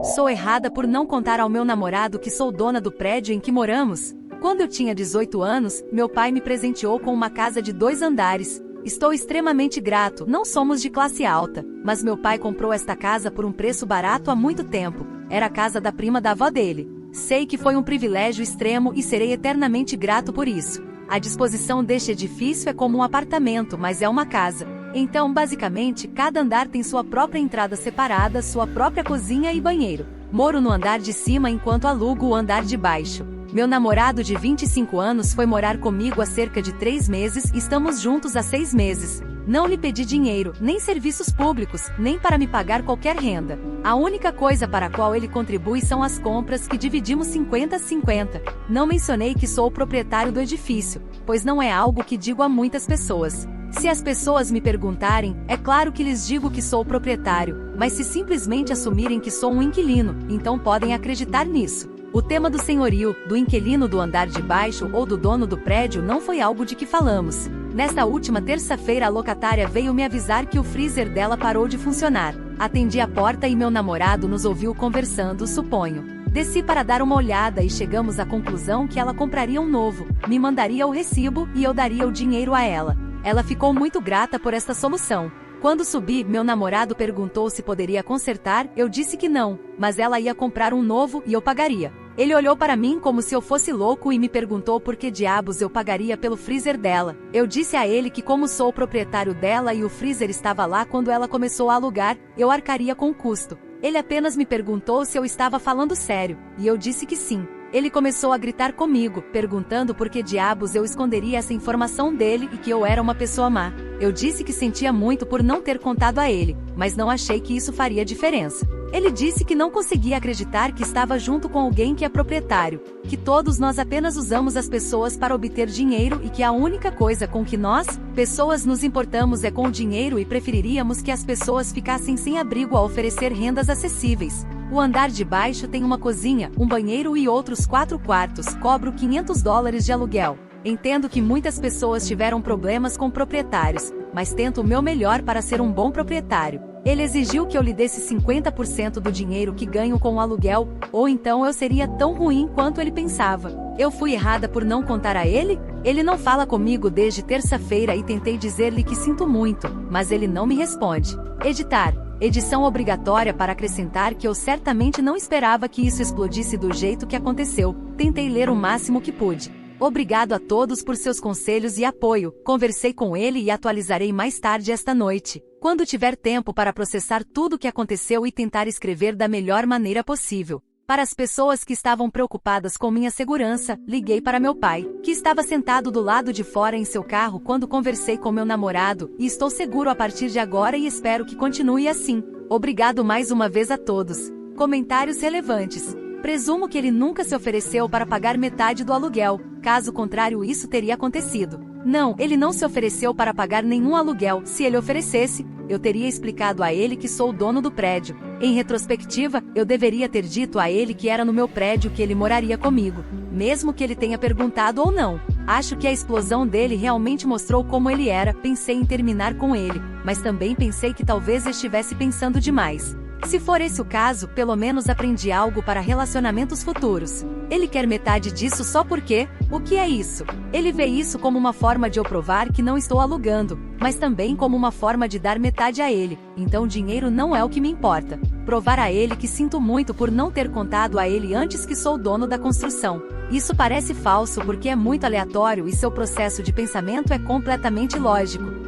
Sou errada por não contar ao meu namorado que sou dona do prédio em que moramos? Quando eu tinha 18 anos, meu pai me presenteou com uma casa de 2 andares. Estou extremamente grato, não somos de classe alta, mas meu pai comprou esta casa por um preço barato há muito tempo. Era a casa da prima da avó dele. Sei que foi um privilégio extremo e serei eternamente grato por isso. A disposição deste edifício é como um apartamento, mas é uma casa. Então, basicamente, cada andar tem sua própria entrada separada, sua própria cozinha e banheiro. Moro no andar de cima enquanto alugo o andar de baixo. Meu namorado de 25 anos foi morar comigo há cerca de 3 meses e estamos juntos há 6 meses. Não lhe pedi dinheiro, nem serviços públicos, nem para me pagar qualquer renda. A única coisa para a qual ele contribui são as compras que dividimos 50-50. Não mencionei que sou o proprietário do edifício, pois não é algo que digo a muitas pessoas. Se as pessoas me perguntarem, é claro que lhes digo que sou o proprietário, mas se simplesmente assumirem que sou um inquilino, então podem acreditar nisso. O tema do senhorio, do inquilino do andar de baixo ou do dono do prédio não foi algo de que falamos. Nesta última terça-feira a locatária veio me avisar que o freezer dela parou de funcionar. Atendi a porta e meu namorado nos ouviu conversando, suponho. Desci para dar uma olhada e chegamos à conclusão que ela compraria um novo, me mandaria o recibo e eu daria o dinheiro a ela. Ela ficou muito grata por esta solução. Quando subi, meu namorado perguntou se poderia consertar, eu disse que não, mas ela ia comprar um novo e eu pagaria. Ele olhou para mim como se eu fosse louco e me perguntou por que diabos eu pagaria pelo freezer dela. Eu disse a ele que como sou o proprietário dela e o freezer estava lá quando ela começou a alugar, eu arcaria com o custo. Ele apenas me perguntou se eu estava falando sério, e eu disse que sim. Ele começou a gritar comigo, perguntando por que diabos eu esconderia essa informação dele e que eu era uma pessoa má. Eu disse que sentia muito por não ter contado a ele, mas não achei que isso faria diferença. Ele disse que não conseguia acreditar que estava junto com alguém que é proprietário, que todos nós apenas usamos as pessoas para obter dinheiro e que a única coisa com que nós, pessoas, nos importamos é com o dinheiro e preferiríamos que as pessoas ficassem sem abrigo a oferecer rendas acessíveis. O andar de baixo tem uma cozinha, um banheiro e outros 4 quartos, cobro $500 de aluguel. Entendo que muitas pessoas tiveram problemas com proprietários, mas tento o meu melhor para ser um bom proprietário. Ele exigiu que eu lhe desse 50% do dinheiro que ganho com o aluguel, ou então eu seria tão ruim quanto ele pensava. Eu fui errada por não contar a ele? Ele não fala comigo desde terça-feira e tentei dizer-lhe que sinto muito, mas ele não me responde. Editar. Edição obrigatória para acrescentar que eu certamente não esperava que isso explodisse do jeito que aconteceu. Tentei ler o máximo que pude. Obrigado a todos por seus conselhos e apoio. Conversei com ele e atualizarei mais tarde esta noite, quando tiver tempo para processar tudo o que aconteceu e tentar escrever da melhor maneira possível. Para as pessoas que estavam preocupadas com minha segurança, liguei para meu pai, que estava sentado do lado de fora em seu carro quando conversei com meu namorado, e estou seguro a partir de agora e espero que continue assim. Obrigado mais uma vez a todos. Comentários relevantes. Presumo que ele nunca se ofereceu para pagar metade do aluguel, caso contrário isso teria acontecido. Não, ele não se ofereceu para pagar nenhum aluguel. Se ele oferecesse, eu teria explicado a ele que sou o dono do prédio. Em retrospectiva, eu deveria ter dito a ele que era no meu prédio que ele moraria comigo, mesmo que ele tenha perguntado ou não. Acho que a explosão dele realmente mostrou como ele era. Pensei em terminar com ele, mas também pensei que talvez estivesse pensando demais. Se for esse o caso, pelo menos aprendi algo para relacionamentos futuros. Ele quer metade disso só porque? O que é isso? Ele vê isso como uma forma de eu provar que não estou alugando, mas também como uma forma de dar metade a ele. Então dinheiro não é o que me importa. Provar a ele que sinto muito por não ter contado a ele antes que sou dono da construção. Isso parece falso porque é muito aleatório e seu processo de pensamento é completamente ilógico.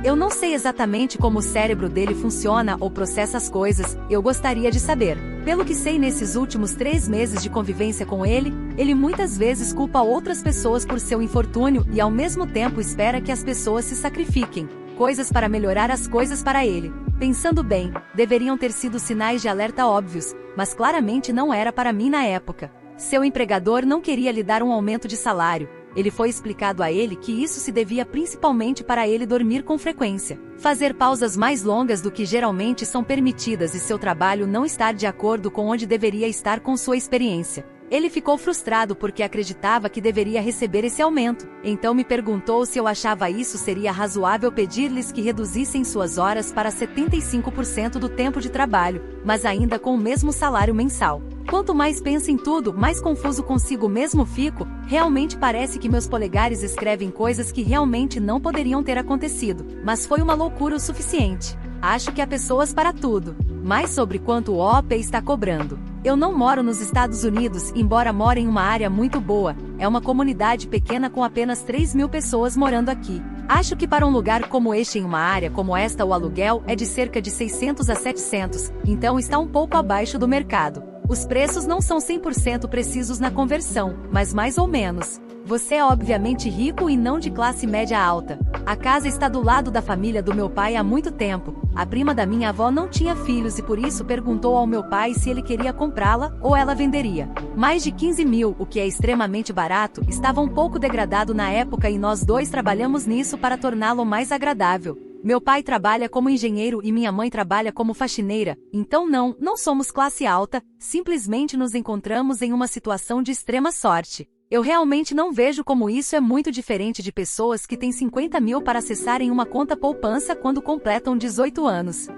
Eu não sei exatamente como o cérebro dele funciona ou processa as coisas, eu gostaria de saber. Pelo que sei nesses últimos 3 meses de convivência com ele, ele muitas vezes culpa outras pessoas por seu infortúnio e ao mesmo tempo espera que as pessoas se sacrifiquem, coisas para melhorar as coisas para ele. Pensando bem, deveriam ter sido sinais de alerta óbvios, mas claramente não era para mim na época. Seu empregador não queria lhe dar um aumento de salário. Ele foi explicado a ele que isso se devia principalmente para ele dormir com frequência, fazer pausas mais longas do que geralmente são permitidas e seu trabalho não estar de acordo com onde deveria estar com sua experiência. Ele ficou frustrado porque acreditava que deveria receber esse aumento. Então me perguntou se eu achava isso seria razoável pedir-lhes que reduzissem suas horas para 75% do tempo de trabalho, mas ainda com o mesmo salário mensal. Quanto mais penso em tudo, mais confuso consigo mesmo fico. Realmente parece que meus polegares escrevem coisas que realmente não poderiam ter acontecido, mas foi uma loucura o suficiente. Acho que há pessoas para tudo. Mais sobre quanto o OP está cobrando. Eu não moro nos Estados Unidos, embora more em uma área muito boa. É uma comunidade pequena com apenas 3.000 pessoas morando aqui. Acho que para um lugar como este em uma área como esta o aluguel é de cerca de 600 a 700, então está um pouco abaixo do mercado. Os preços não são 100% precisos na conversão, mas mais ou menos. Você é obviamente rico e não de classe média alta. A casa está do lado da família do meu pai há muito tempo. A prima da minha avó não tinha filhos e por isso perguntou ao meu pai se ele queria comprá-la ou ela venderia. Mais de 15 mil, o que é extremamente barato, estava um pouco degradado na época e nós dois trabalhamos nisso para torná-lo mais agradável. Meu pai trabalha como engenheiro e minha mãe trabalha como faxineira, então não somos classe alta, simplesmente nos encontramos em uma situação de extrema sorte. Eu realmente não vejo como isso é muito diferente de pessoas que têm 50 mil para acessarem uma conta poupança quando completam 18 anos.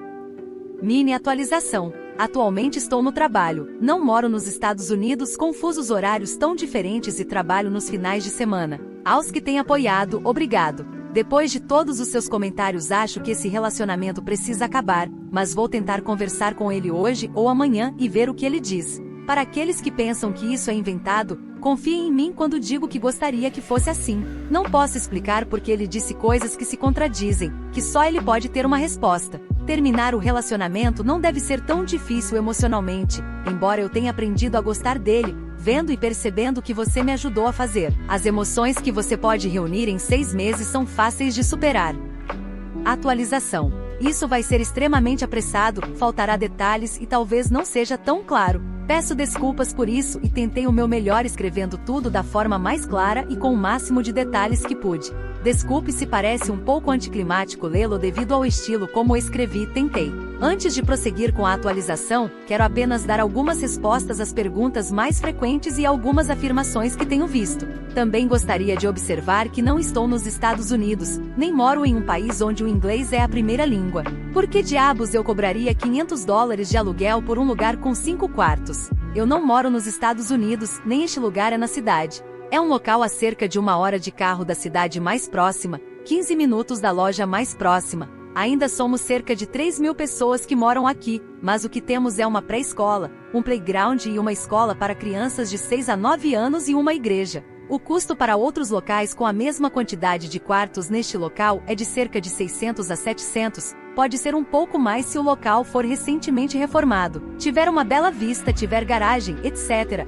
Mini atualização. Atualmente estou no trabalho, não moro nos Estados Unidos com fusos horários tão diferentes e trabalho nos finais de semana. Aos que têm apoiado, obrigado. Depois de todos os seus comentários acho que esse relacionamento precisa acabar, mas vou tentar conversar com ele hoje ou amanhã e ver o que ele diz. Para aqueles que pensam que isso é inventado, confiem em mim quando digo que gostaria que fosse assim. Não posso explicar porque ele disse coisas que se contradizem, que só ele pode ter uma resposta. Terminar o relacionamento não deve ser tão difícil emocionalmente, embora eu tenha aprendido a gostar dele, vendo e percebendo que você me ajudou a fazer. As emoções que você pode reunir em 6 meses são fáceis de superar. Atualização. Isso vai ser extremamente apressado, faltará detalhes e talvez não seja tão claro. Peço desculpas por isso e tentei o meu melhor escrevendo tudo da forma mais clara e com o máximo de detalhes que pude. Desculpe se parece um pouco anticlimático lê-lo devido ao estilo como escrevi e tentei. Antes de prosseguir com a atualização, quero apenas dar algumas respostas às perguntas mais frequentes e algumas afirmações que tenho visto. Também gostaria de observar que não estou nos Estados Unidos, nem moro em um país onde o inglês é a primeira língua. Por que diabos eu cobraria $500 de aluguel por um lugar com 5 quartos? Eu não moro nos Estados Unidos, nem este lugar é na cidade. É um local a cerca de 1 hora de carro da cidade mais próxima, 15 minutos da loja mais próxima. Ainda somos cerca de 3.000 pessoas que moram aqui, mas o que temos é uma pré-escola, um playground e uma escola para crianças de 6 a 9 anos e uma igreja. O custo para outros locais com a mesma quantidade de quartos neste local é de cerca de 600 a 700, pode ser um pouco mais se o local for recentemente reformado, tiver uma bela vista, tiver garagem, etc.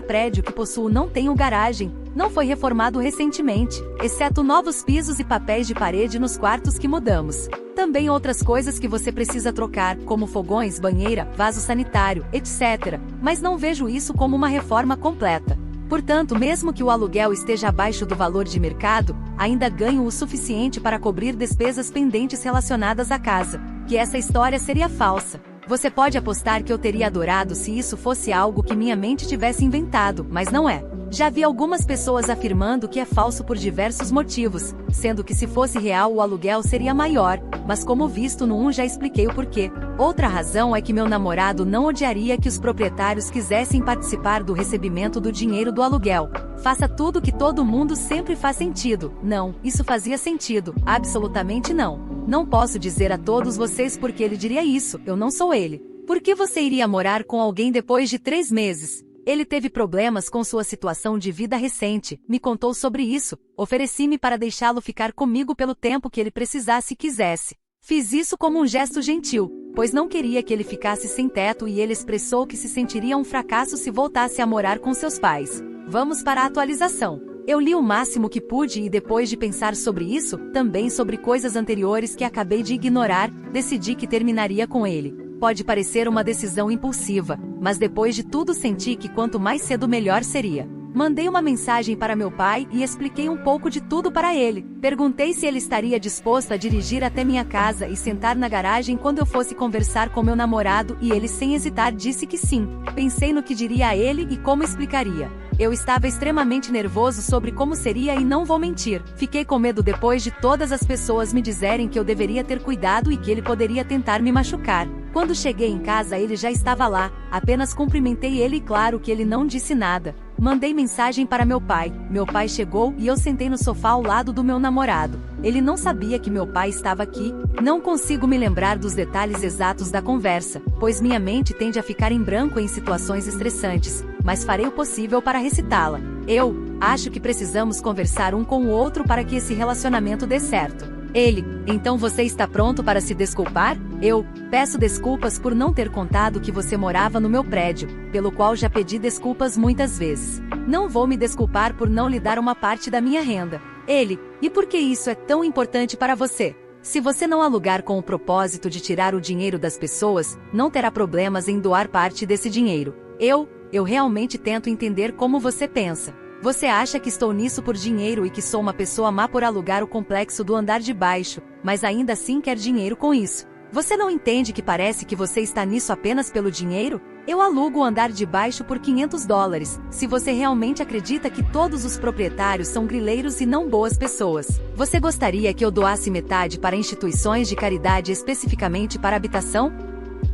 Prédio que possuo não tem garagem, não foi reformado recentemente, exceto novos pisos e papéis de parede nos quartos que mudamos. Também outras coisas que você precisa trocar, como fogões, banheira, vaso sanitário, etc. Mas não vejo isso como uma reforma completa. Portanto, mesmo que o aluguel esteja abaixo do valor de mercado, ainda ganho o suficiente para cobrir despesas pendentes relacionadas à casa. Que essa história seria falsa. Você pode apostar que eu teria adorado se isso fosse algo que minha mente tivesse inventado, mas não é. Já vi algumas pessoas afirmando que é falso por diversos motivos, sendo que se fosse real o aluguel seria maior, mas como visto no 1 já expliquei o porquê. Outra razão é que meu namorado não odiaria que os proprietários quisessem participar do recebimento do dinheiro do aluguel. Faça tudo que todo mundo sempre faz sentido. Não, isso fazia sentido, absolutamente não. Não posso dizer a todos vocês porque ele diria isso, eu não sou ele. Por que você iria morar com alguém depois de 3 meses? Ele teve problemas com sua situação de vida recente, me contou sobre isso, ofereci-me para deixá-lo ficar comigo pelo tempo que ele precisasse e quisesse. Fiz isso como um gesto gentil, pois não queria que ele ficasse sem teto e ele expressou que se sentiria um fracasso se voltasse a morar com seus pais. Vamos para a atualização. Eu li o máximo que pude e depois de pensar sobre isso, também sobre coisas anteriores que acabei de ignorar, decidi que terminaria com ele. Pode parecer uma decisão impulsiva, mas depois de tudo senti que quanto mais cedo melhor seria. Mandei uma mensagem para meu pai e expliquei um pouco de tudo para ele. Perguntei se ele estaria disposto a dirigir até minha casa e sentar na garagem quando eu fosse conversar com meu namorado e ele sem hesitar disse que sim. Pensei no que diria a ele e como explicaria. Eu estava extremamente nervoso sobre como seria e não vou mentir. Fiquei com medo depois de todas as pessoas me dizerem que eu deveria ter cuidado e que ele poderia tentar me machucar. Quando cheguei em casa ele já estava lá, apenas cumprimentei ele e claro que ele não disse nada. Mandei mensagem para meu pai. Meu pai chegou e eu sentei no sofá ao lado do meu namorado. Ele não sabia que meu pai estava aqui. Não consigo me lembrar dos detalhes exatos da conversa, pois minha mente tende a ficar em branco em situações estressantes, mas farei o possível para recitá-la. Eu acho que precisamos conversar um com o outro para que esse relacionamento dê certo. Ele: então você está pronto para se desculpar? Eu: peço desculpas por não ter contado que você morava no meu prédio, pelo qual já pedi desculpas muitas vezes. Não vou me desculpar por não lhe dar uma parte da minha renda. Ele: e por que isso é tão importante para você? Se você não alugar com o propósito de tirar o dinheiro das pessoas, não terá problemas em doar parte desse dinheiro. Eu realmente tento entender como você pensa. Você acha que estou nisso por dinheiro e que sou uma pessoa má por alugar o complexo do andar de baixo, mas ainda assim quer dinheiro com isso. Você não entende que parece que você está nisso apenas pelo dinheiro? Eu alugo o andar de baixo por $500. Se você realmente acredita que todos os proprietários são grileiros e não boas pessoas, você gostaria que eu doasse metade para instituições de caridade especificamente para habitação?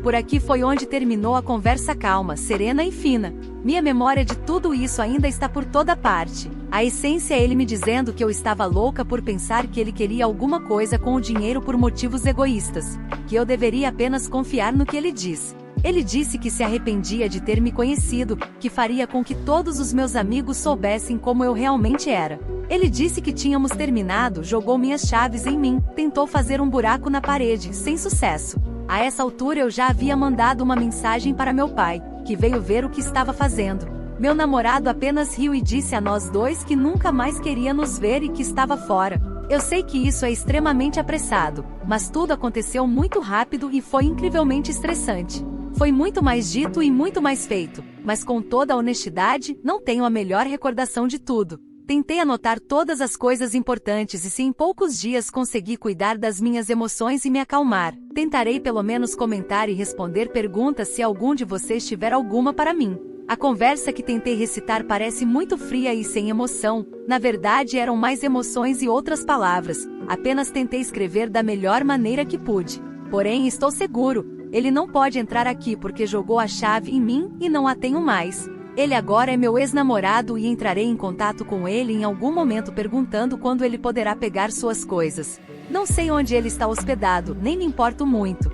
Por aqui foi onde terminou a conversa calma, serena e fina. Minha memória de tudo isso ainda está por toda parte. A essência é ele me dizendo que eu estava louca por pensar que ele queria alguma coisa com o dinheiro por motivos egoístas, que eu deveria apenas confiar no que ele diz. Ele disse que se arrependia de ter me conhecido, que faria com que todos os meus amigos soubessem como eu realmente era. Ele disse que tínhamos terminado, jogou minhas chaves em mim, tentou fazer um buraco na parede, sem sucesso. A essa altura eu já havia mandado uma mensagem para meu pai, que veio ver o que estava fazendo. Meu namorado apenas riu e disse a nós dois que nunca mais queria nos ver e que estava fora. Eu sei que isso é extremamente apressado, mas tudo aconteceu muito rápido e foi incrivelmente estressante. Foi muito mais dito e muito mais feito, mas com toda a honestidade, não tenho a melhor recordação de tudo. Tentei anotar todas as coisas importantes e se em poucos dias consegui cuidar das minhas emoções e me acalmar, tentarei pelo menos comentar e responder perguntas se algum de vocês tiver alguma para mim. A conversa que tentei recitar parece muito fria e sem emoção, na verdade eram mais emoções e outras palavras, apenas tentei escrever da melhor maneira que pude. Porém estou seguro, ele não pode entrar aqui porque jogou a chave em mim e não a tenho mais. Ele agora é meu ex-namorado e entrarei em contato com ele em algum momento perguntando quando ele poderá pegar suas coisas. Não sei onde ele está hospedado, nem me importo muito.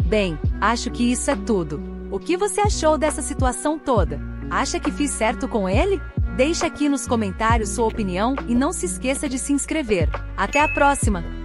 Bem, acho que isso é tudo. O que você achou dessa situação toda? Acha que fiz certo com ele? Deixe aqui nos comentários sua opinião e não se esqueça de se inscrever. Até a próxima!